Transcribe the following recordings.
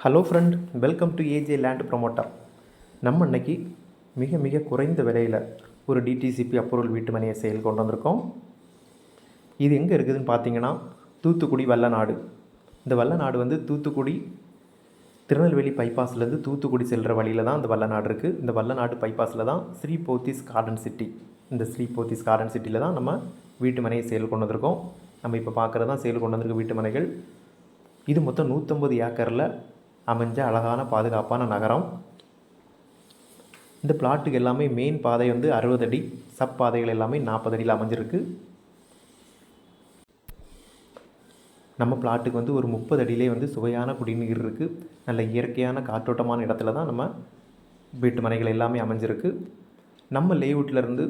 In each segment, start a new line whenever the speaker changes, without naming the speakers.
Hello friend, welcome to AJ land promoter. நம்ம இன்றைக்கி மிக மிக குறைந்த விலையில் ஒரு டிடிசிபி அப்ரூவல் வீட்டு மனையை சேல் கொண்டு வந்திருக்கோம். இது எங்கே இருக்குதுன்னு பார்த்தீங்கன்னா, தூத்துக்குடி வல்லநாடு. இந்த வல்லநாடு வந்து தூத்துக்குடி திருநெல்வேலி பைபாஸ்லேருந்து தூத்துக்குடி செல்கிற வழியில் தான் இந்த வல்லநாடு இருக்குது. இந்த வல்லநாடு பைபாஸில் தான் ஸ்ரீ போத்தீஸ் கார்டன் சிட்டி. இந்த ஸ்ரீ போத்தீஸ் கார்டன் சிட்டியில் தான் நம்ம வீட்டு மனையை சேல் கொண்டு வந்திருக்கோம். நம்ம இப்போ பார்க்குறது தான் சேல் கொண்டு வந்திருக்க வீட்டு மனைகள். இது மொத்தம் 150 ஏக்கரில் அமைஞ்ச அழகான பாதுகாப்பான நகரம். இந்த பிளாட்டுக்கு எல்லாமே மெயின் பாதை வந்து 60 அடி, சப் பாதைகள் எல்லாமே 40 அடியில் அமைஞ்சிருக்கு. நம்ம பிளாட்டுக்கு வந்து ஒரு 30 அடியிலே வந்து சுவையான குடிநீர் இருக்குது. நல்ல இயற்கையான காற்றோட்டமான இடத்துல தான் நம்ம வீட்டு மனைகள் எல்லாமே அமைஞ்சிருக்கு. நம்ம லேஅவுட்லேருந்து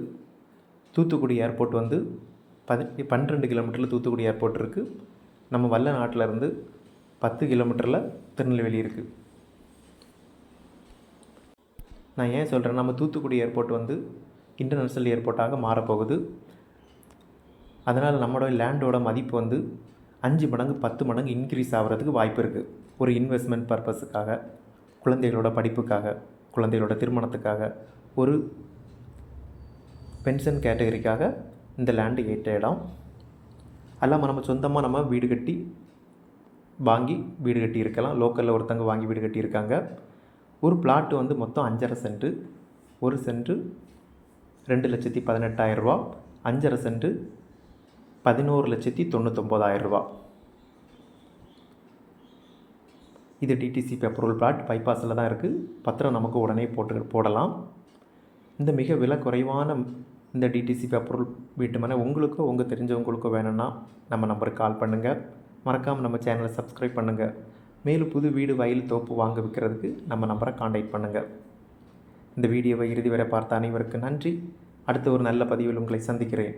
தூத்துக்குடி ஏர்போர்ட் வந்து 12 கிலோமீட்டரில் தூத்துக்குடி ஏர்போர்ட் இருக்குது. நம்ம வல்லநாட்டிலேருந்து 10 கிலோமீட்டரில் திருநெல்வேலி இருக்குது. நான் ஏன் சொல்கிறேன், நம்ம தூத்துக்குடி ஏர்போர்ட் வந்து இன்டர்நேஷ்னல் ஏர்போர்ட்டாக மாறப்போகுது. அதனால் நம்மளோட லேண்டோட மதிப்பு வந்து 5 மடங்கு 10 மடங்கு இன்க்ரீஸ் ஆகிறதுக்கு வாய்ப்பு இருக்குது. ஒரு இன்வெஸ்ட்மெண்ட் பர்பஸுக்காக, குழந்தைகளோட படிப்புக்காக, குழந்தைகளோட திருமணத்துக்காக, ஒரு பென்ஷன் கேட்டகரிக்காக இந்த லேண்டு ஏற்ற இடம். அல்லாமல் நம்ம சொந்தமாக நம்ம வீடு கட்டி இருக்கலாம். லோக்கலில் ஒருத்தங்க வாங்கி வீடு கட்டியிருக்காங்க. ஒரு பிளாட்டு வந்து மொத்தம் 5.5 சென்ட்டு. ஒரு சென்ட்டு 2,18,000 ரூபா. 5.5 சென்ட்டு 11,99,000 ரூபா. இது டிடிசிபி அப்ரூவல் பிளாட். பைபாஸில் தான் இருக்குது. பத்திரம் நமக்கு உடனே போடலாம். இந்த மிக விலை குறைவான இந்த டிடிசிபி அப்ரூவல் வீட்டு மனை உங்களுக்கோ உங்கள் தெரிஞ்சவங்களுக்கோ வேணும்னா நம்ம நம்பருக்கு கால் பண்ணுங்கள். மறக்காமல் நம்ம சேனலை சப்ஸ்கிரைப் பண்ணுங்கள். மேலும் புது வீடு, வயல், தோப்பு வாங்க விற்கிறதுக்கு நம்ம நம்பரை காண்டாக்ட் பண்ணுங்கள். இந்த வீடியோவை இறுதி வரை பார்த்த அனைவருக்கு நன்றி. அடுத்த ஒரு நல்ல பதிவில் உங்களை சந்திக்கிறேன்.